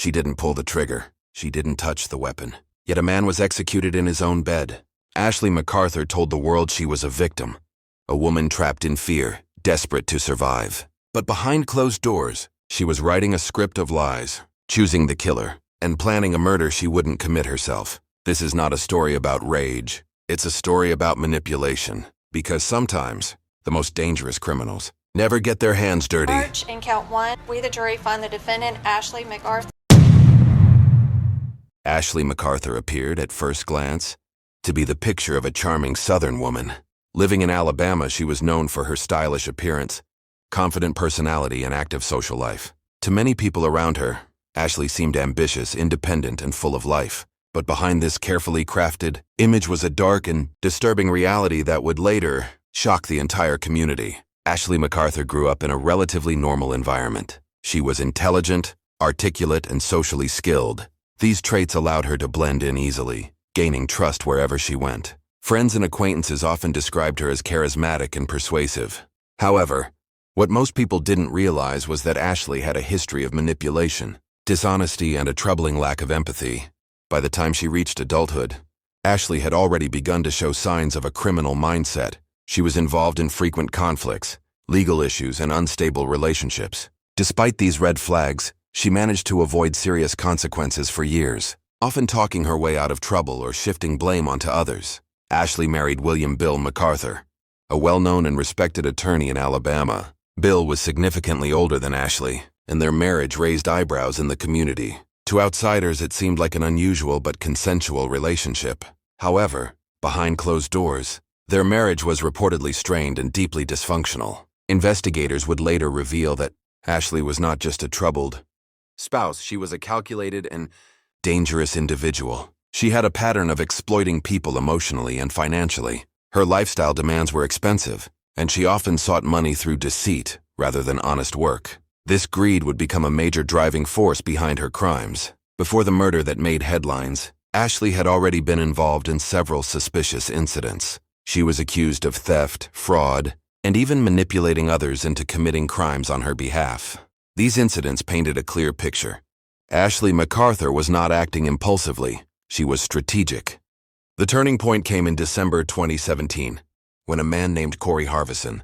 She didn't pull the trigger. She didn't touch the weapon. Yet a man was executed in his own bed. Ashley McArthur told the world she was a victim, a woman trapped in fear, desperate to survive. But behind closed doors, she was writing a script of lies, choosing the killer, and planning a murder she wouldn't commit herself. This is not a story about rage. It's a story about manipulation. Because sometimes, the most dangerous criminals never get their hands dirty. Charge in count 1, we the jury find the defendant, Ashley McArthur. Ashley McArthur appeared, at first glance, to be the picture of a charming Southern woman. Living in Alabama, she was known for her stylish appearance, confident personality, and active social life. To many people around her, Ashley seemed ambitious, independent, and full of life. But behind this carefully crafted image was a dark and disturbing reality that would later shock the entire community. Ashley McArthur grew up in a relatively normal environment. She was intelligent, articulate, and socially skilled. These traits allowed her to blend in easily, gaining trust wherever she went. Friends and acquaintances often described her as charismatic and persuasive. However, what most people didn't realize was that Ashley had a history of manipulation, dishonesty, and a troubling lack of empathy. By the time she reached adulthood, Ashley had already begun to show signs of a criminal mindset. She was involved in frequent conflicts, legal issues, and unstable relationships. Despite these red flags, she managed to avoid serious consequences for years, often talking her way out of trouble or shifting blame onto others. Ashley married William Bill McArthur, a well-known and respected attorney in Alabama. Bill was significantly older than Ashley, and their marriage raised eyebrows in the community. To outsiders, it seemed like an unusual but consensual relationship. However, behind closed doors, their marriage was reportedly strained and deeply dysfunctional. Investigators would later reveal that Ashley was not just a troubled spouse, she was a calculated and dangerous individual. She had a pattern of exploiting people emotionally and financially. Her lifestyle demands were expensive, and she often sought money through deceit rather than honest work. This greed would become a major driving force behind her crimes. Before the murder that made headlines, Ashley had already been involved in several suspicious incidents. She was accused of theft, fraud, and even manipulating others into committing crimes on her behalf. These incidents painted a clear picture. Ashley McArthur was not acting impulsively. She was strategic. The turning point came in December 2017, when a man named Corey Harvison,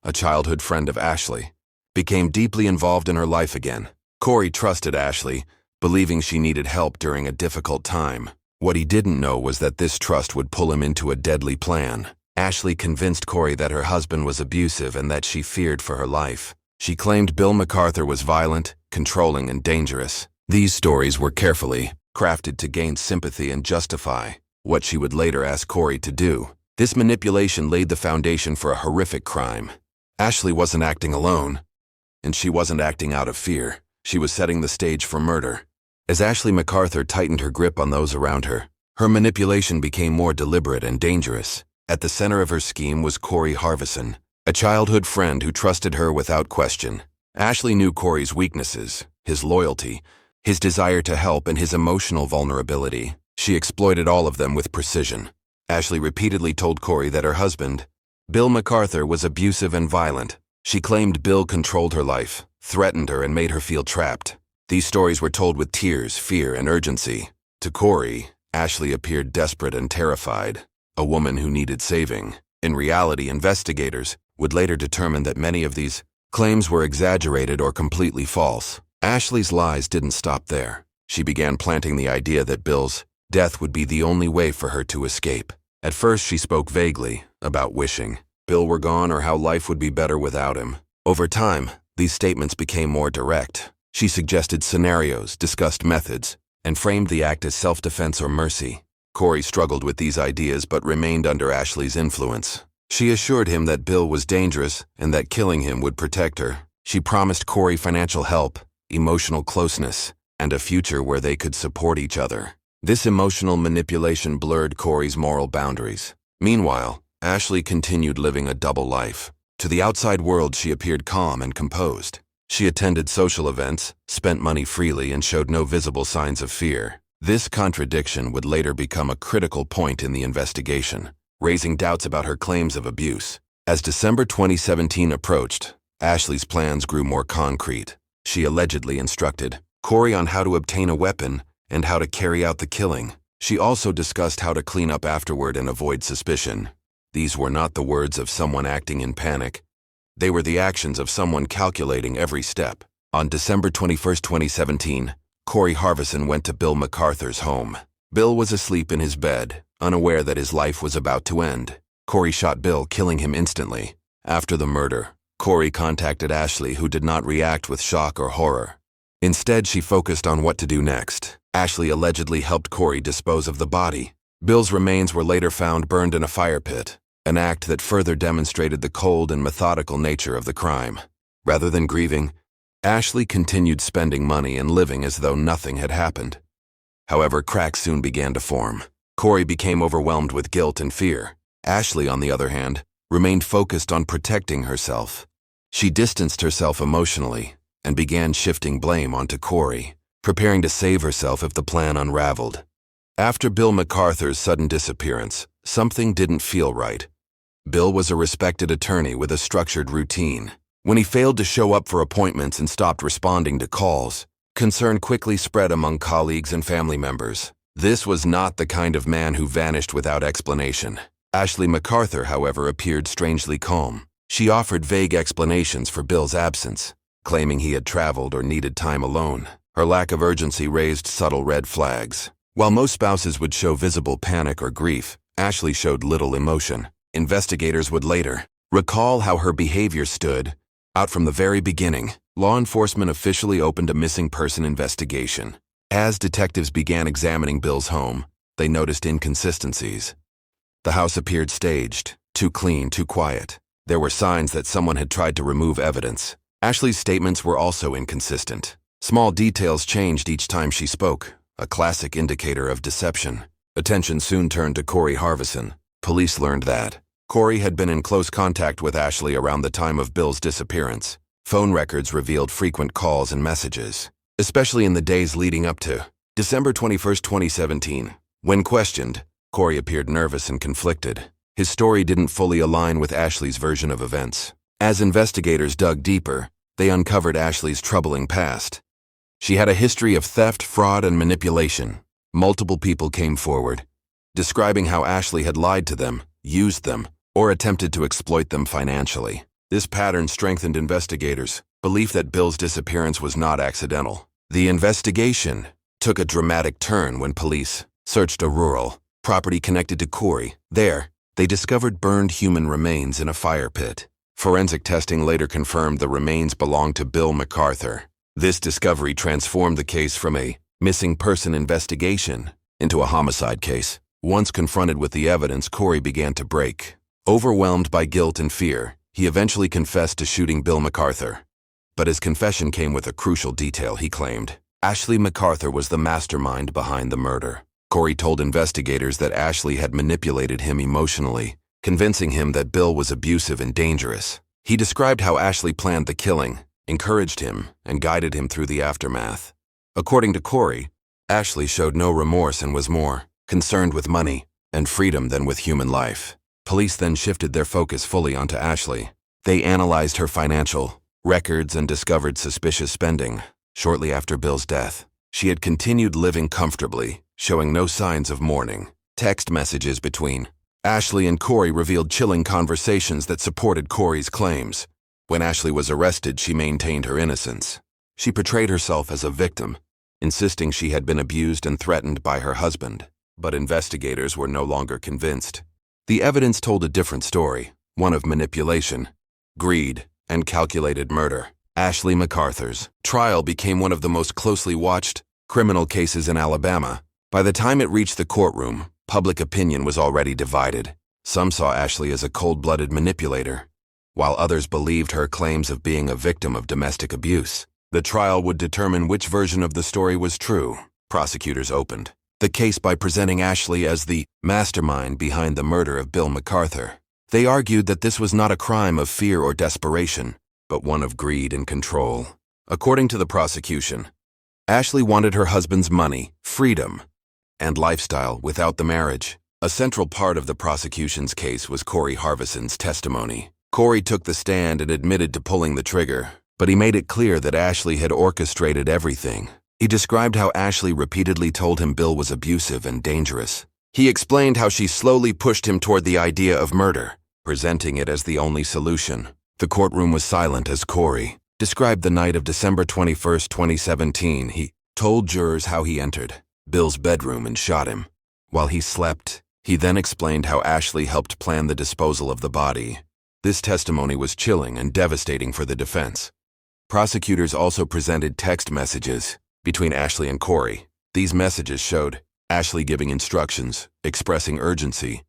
a childhood friend of Ashley, became deeply involved in her life again. Corey trusted Ashley, believing she needed help during a difficult time. What he didn't know was that this trust would pull him into a deadly plan. Ashley convinced Corey that her husband was abusive and that she feared for her life. She claimed Bill McArthur was violent, controlling, and dangerous. These stories were carefully crafted to gain sympathy and justify what she would later ask Corey to do. This manipulation laid the foundation for a horrific crime. Ashley wasn't acting alone, and she wasn't acting out of fear. She was setting the stage for murder. As Ashley McArthur tightened her grip on those around her, her manipulation became more deliberate and dangerous. At the center of her scheme was Corey Harvison, a childhood friend who trusted her without question. Ashley knew Corey's weaknesses, his loyalty, his desire to help, and his emotional vulnerability. She exploited all of them with precision. Ashley repeatedly told Corey that her husband, Bill McArthur, was abusive and violent. She claimed Bill controlled her life, threatened her, and made her feel trapped. These stories were told with tears, fear, and urgency. To Corey, Ashley appeared desperate and terrified, a woman who needed saving. In reality, investigators would later determine that many of these claims were exaggerated or completely false. Ashley's lies didn't stop there. She began planting the idea that Bill's death would be the only way for her to escape. At first, she spoke vaguely about wishing Bill were gone or how life would be better without him. Over time, these statements became more direct. She suggested scenarios, discussed methods, and framed the act as self-defense or mercy. Corey struggled with these ideas but remained under Ashley's influence. She assured him that Bill was dangerous and that killing him would protect her. She promised Corey financial help, emotional closeness, and a future where they could support each other. This emotional manipulation blurred Corey's moral boundaries. Meanwhile, Ashley continued living a double life. To the outside world, she appeared calm and composed. She attended social events, spent money freely, and showed no visible signs of fear. This contradiction would later become a critical point in the investigation, raising doubts about her claims of abuse. As December 2017 approached, Ashley's plans grew more concrete. She allegedly instructed Corey on how to obtain a weapon and how to carry out the killing. She also discussed how to clean up afterward and avoid suspicion. These were not the words of someone acting in panic. They were the actions of someone calculating every step. On December 21, 2017, Corey Harbison went to Bill McArthur's home. Bill was asleep in his bed, unaware that his life was about to end. Corey shot Bill, killing him instantly. After the murder, Corey contacted Ashley, who did not react with shock or horror. Instead, she focused on what to do next. Ashley allegedly helped Corey dispose of the body. Bill's remains were later found burned in a fire pit, an act that further demonstrated the cold and methodical nature of the crime. Rather than grieving, Ashley continued spending money and living as though nothing had happened. However, cracks soon began to form. Corey became overwhelmed with guilt and fear. Ashley, on the other hand, remained focused on protecting herself. She distanced herself emotionally and began shifting blame onto Corey, preparing to save herself if the plan unraveled. After Bill McArthur's sudden disappearance, something didn't feel right. Bill was a respected attorney with a structured routine. When he failed to show up for appointments and stopped responding to calls, concern quickly spread among colleagues and family members. This was not the kind of man who vanished without explanation. Ashley McArthur, however, appeared strangely calm. She offered vague explanations for Bill's absence, claiming he had traveled or needed time alone. Her lack of urgency raised subtle red flags. While most spouses would show visible panic or grief, Ashley showed little emotion. Investigators would later recall how her behavior stood out from the very beginning. Law enforcement officially opened a missing person investigation. As detectives began examining Bill's home, they noticed inconsistencies. The house appeared staged, too clean, too quiet. There were signs that someone had tried to remove evidence. Ashley's statements were also inconsistent. Small details changed each time she spoke, a classic indicator of deception. Attention soon turned to Corey Harbison. Police learned that Corey had been in close contact with Ashley around the time of Bill's disappearance. Phone records revealed frequent calls and messages, especially in the days leading up to December 21, 2017. When questioned, Corey appeared nervous and conflicted. His story didn't fully align with Ashley's version of events. As investigators dug deeper, they uncovered Ashley's troubling past. She had a history of theft, fraud, and manipulation. Multiple people came forward, describing how Ashley had lied to them, used them, or attempted to exploit them financially. This pattern strengthened investigators' belief that Bill's disappearance was not accidental. The investigation took a dramatic turn when police searched a rural property connected to Corey. There, they discovered burned human remains in a fire pit. Forensic testing later confirmed the remains belonged to Bill McArthur. This discovery transformed the case from a missing person investigation into a homicide case. Once confronted with the evidence, Corey began to break. Overwhelmed by guilt and fear, he eventually confessed to shooting Bill McArthur. But his confession came with a crucial detail. He claimed Ashley McArthur was the mastermind behind the murder. Corey told investigators that Ashley had manipulated him emotionally, convincing him that Bill was abusive and dangerous. He described how Ashley planned the killing, encouraged him, and guided him through the aftermath. According to Corey, Ashley showed no remorse and was more concerned with money and freedom than with human life. Police then shifted their focus fully onto Ashley. They analyzed her financial records and discovered suspicious spending. Shortly after Bill's death, she had continued living comfortably, showing no signs of mourning. Text messages between Ashley and Corey revealed chilling conversations that supported Corey's claims. When Ashley was arrested, she maintained her innocence. She portrayed herself as a victim, insisting she had been abused and threatened by her husband. But investigators were no longer convinced. The evidence told a different story, one of manipulation, greed, and calculated murder. Ashley McArthur's trial became one of the most closely watched criminal cases in Alabama. By the time it reached the courtroom, public opinion was already divided. Some saw Ashley as a cold-blooded manipulator, while others believed her claims of being a victim of domestic abuse. The trial would determine which version of the story was true. Prosecutors opened the case by presenting Ashley as the mastermind behind the murder of Bill McArthur. They argued that this was not a crime of fear or desperation, but one of greed and control. According to the prosecution, Ashley wanted her husband's money, freedom, and lifestyle without the marriage. A central part of the prosecution's case was Corey Harbison's testimony. Corey took the stand and admitted to pulling the trigger, but he made it clear that Ashley had orchestrated everything. He described how Ashley repeatedly told him Bill was abusive and dangerous. He explained how she slowly pushed him toward the idea of murder, presenting it as the only solution. The courtroom was silent as Corey described the night of December 21, 2017. He told jurors how he entered Bill's bedroom and shot him. While he slept, he then explained how Ashley helped plan the disposal of the body. This testimony was chilling and devastating for the defense. Prosecutors also presented text messages between Ashley and Corey. These messages showed Ashley giving instructions, expressing urgency,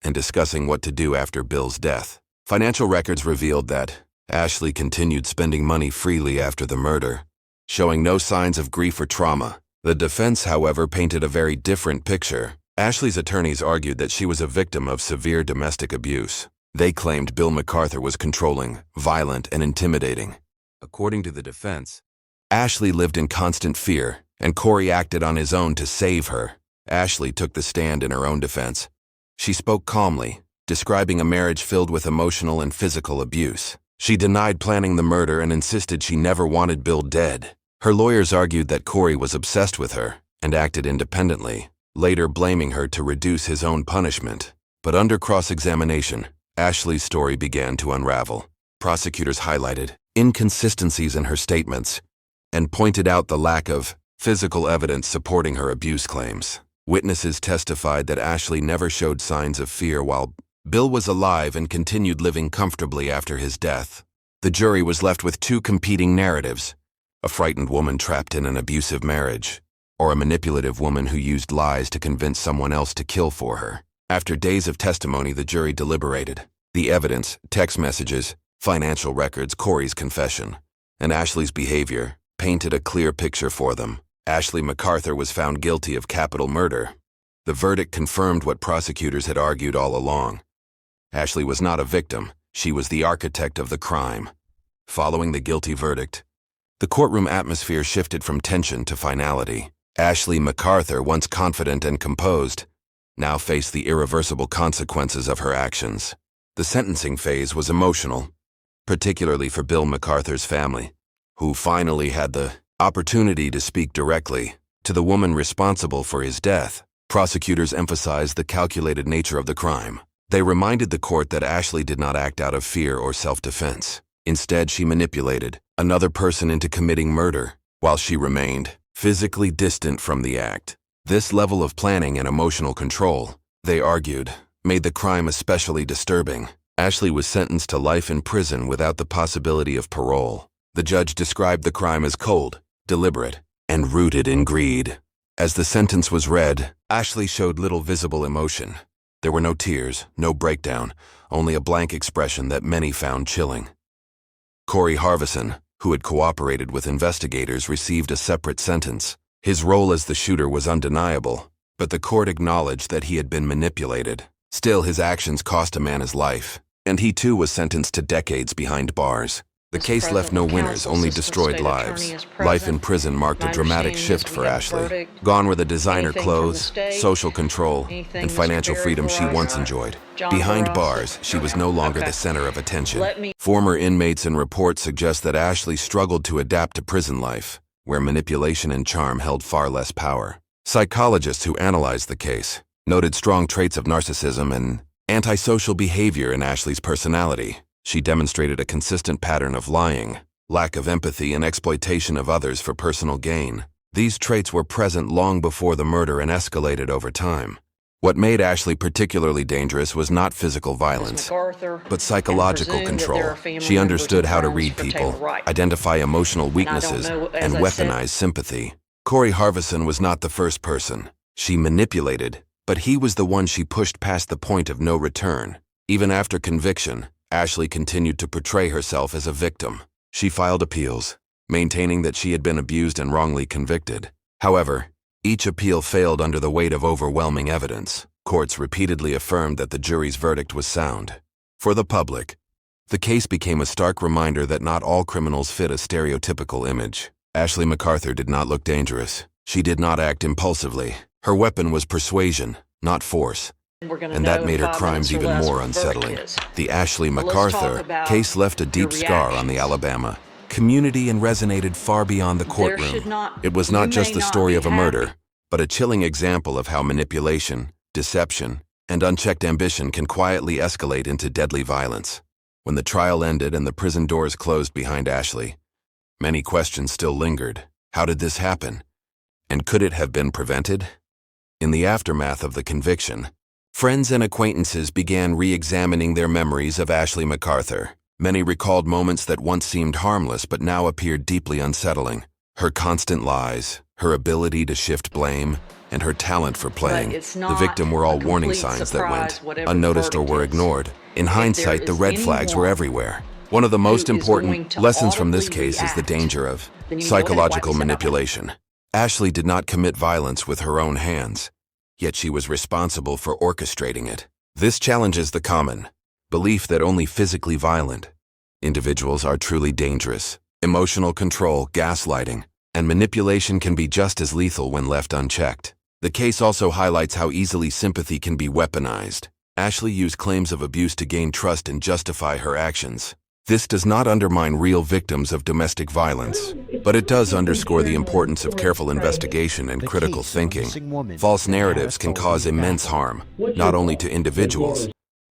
and discussing what to do after Bill's death. Financial records revealed that Ashley continued spending money freely after the murder, showing no signs of grief or trauma. The defense, however, painted a very different picture. Ashley's attorneys argued that she was a victim of severe domestic abuse. They claimed Bill McArthur was controlling, violent, and intimidating. According to the defense, Ashley lived in constant fear, and Corey acted on his own to save her. Ashley took the stand in her own defense. She spoke calmly, describing a marriage filled with emotional and physical abuse. She denied planning the murder and insisted she never wanted Bill dead. Her lawyers argued that Corey was obsessed with her and acted independently, later blaming her to reduce his own punishment. But under cross-examination, Ashley's story began to unravel. Prosecutors highlighted inconsistencies in her statements and pointed out the lack of physical evidence supporting her abuse claims. Witnesses testified that Ashley never showed signs of fear while Bill was alive and continued living comfortably after his death. The jury was left with two competing narratives: a frightened woman trapped in an abusive marriage, or a manipulative woman who used lies to convince someone else to kill for her. After days of testimony, the jury deliberated. The evidence, text messages, financial records, Corey's confession, and Ashley's behavior painted a clear picture for them. Ashley McArthur was found guilty of capital murder. The verdict confirmed what prosecutors had argued all along. Ashley was not a victim, she was the architect of the crime. Following the guilty verdict, the courtroom atmosphere shifted from tension to finality. Ashley McArthur, once confident and composed, now faced the irreversible consequences of her actions. The sentencing phase was emotional, particularly for Bill McArthur's family, who finally had the opportunity to speak directly to the woman responsible for his death. Prosecutors emphasized the calculated nature of the crime. They reminded the court that Ashley did not act out of fear or self-defense. Instead, she manipulated another person into committing murder, while she remained physically distant from the act. This level of planning and emotional control, they argued, made the crime especially disturbing. Ashley was sentenced to life in prison without the possibility of parole. The judge described the crime as cold, deliberate, and rooted in greed. As the sentence was read, Ashley showed little visible emotion. There were no tears, no breakdown, only a blank expression that many found chilling. Corey Harvison, who had cooperated with investigators, received a separate sentence. His role as the shooter was undeniable, but the court acknowledged that he had been manipulated. Still, his actions cost a man his life, and he too was sentenced to decades behind bars. The case left no winners, only destroyed lives. Life in prison marked a dramatic shift for Ashley. Gone were the designer clothes, social control, and financial freedom she once enjoyed. Behind bars, she was no longer the center of attention. Former inmates and reports suggest that Ashley struggled to adapt to prison life, where manipulation and charm held far less power. Psychologists who analyzed the case noted strong traits of narcissism and antisocial behavior in Ashley's personality. She demonstrated a consistent pattern of lying, lack of empathy, and exploitation of others for personal gain. These traits were present long before the murder and escalated over time. What made Ashley particularly dangerous was not physical violence, but psychological control. She understood how to read people, identify emotional weaknesses, and weaponize sympathy. Corey Harvison was not the first person she manipulated, but he was the one she pushed past the point of no return. Even after conviction, Ashley continued to portray herself as a victim. She filed appeals, maintaining that she had been abused and wrongly convicted. However, each appeal failed under the weight of overwhelming evidence. Courts repeatedly affirmed that the jury's verdict was sound. For the public, the case became a stark reminder that not all criminals fit a stereotypical image. Ashley McArthur did not look dangerous. She did not act impulsively. Her weapon was persuasion, not force. And that made her crimes even more unsettling. The Ashley McArthur case left a deep scar on the Alabama community and resonated far beyond the courtroom. It was not just the story of a murder, but a chilling example of how manipulation, deception, and unchecked ambition can quietly escalate into deadly violence. When the trial ended and the prison doors closed behind Ashley, many questions still lingered. How did this happen? And could it have been prevented? In the aftermath of the conviction, friends and acquaintances began re-examining their memories of Ashley McArthur. Many recalled moments that once seemed harmless but now appeared deeply unsettling. Her constant lies, her ability to shift blame, and her talent for playing the victim were all warning signs that went unnoticed or were ignored. In hindsight, the red flags were everywhere. One of the most important lessons from this case is the danger of psychological manipulation. Ashley did not commit violence with her own hands, yet she was responsible for orchestrating it. This challenges the common belief that only physically violent individuals are truly dangerous. Emotional control, gaslighting, and manipulation can be just as lethal when left unchecked. The case also highlights how easily sympathy can be weaponized. Ashley used claims of abuse to gain trust and justify her actions. This does not undermine real victims of domestic violence, but it does underscore the importance of careful investigation and critical thinking. False narratives can cause immense harm, not only to individuals,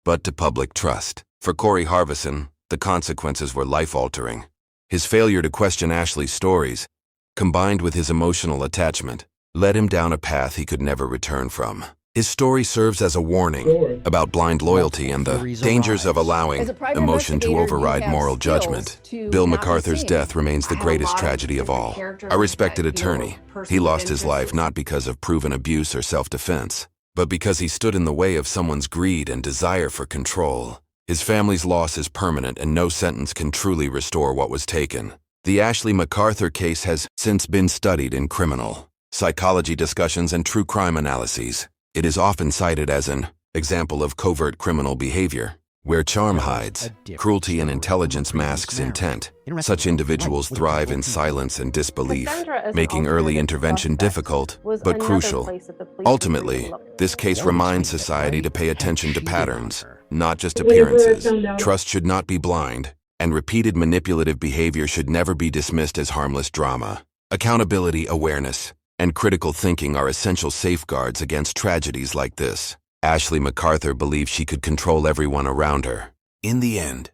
but to public trust. For Corey Harbison, the consequences were life-altering. His failure to question Ashley's stories, combined with his emotional attachment, led him down a path he could never return from. His story serves as a warning about blind loyalty and the dangers of allowing emotion to override moral judgment. Bill McArthur's death remains the greatest tragedy of all. A respected attorney, he lost his life not because of proven abuse or self-defense, but because he stood in the way of someone's greed and desire for control. His family's loss is permanent and no sentence can truly restore what was taken. The Ashley McArthur case has since been studied in criminal psychology discussions and true crime analyses. It is often cited as an example of covert criminal behavior, where charm hides, cruelty and intelligence masks intent. Such individuals thrive in silence and disbelief, making early intervention difficult but crucial. Ultimately, this case reminds society to pay attention to patterns, not just appearances. Trust should not be blind, and repeated manipulative behavior should never be dismissed as harmless drama. Accountability, awareness, and critical thinking are essential safeguards against tragedies like this. Ashley McArthur believed she could control everyone around her. In the end,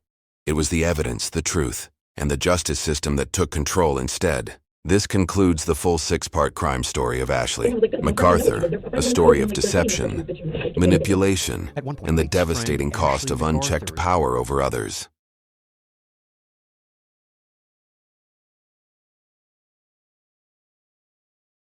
it was the evidence, the truth, and the justice system that took control instead. This concludes the full 6-part crime story of Ashley McArthur, a story of deception, manipulation, and the devastating cost of unchecked power over others.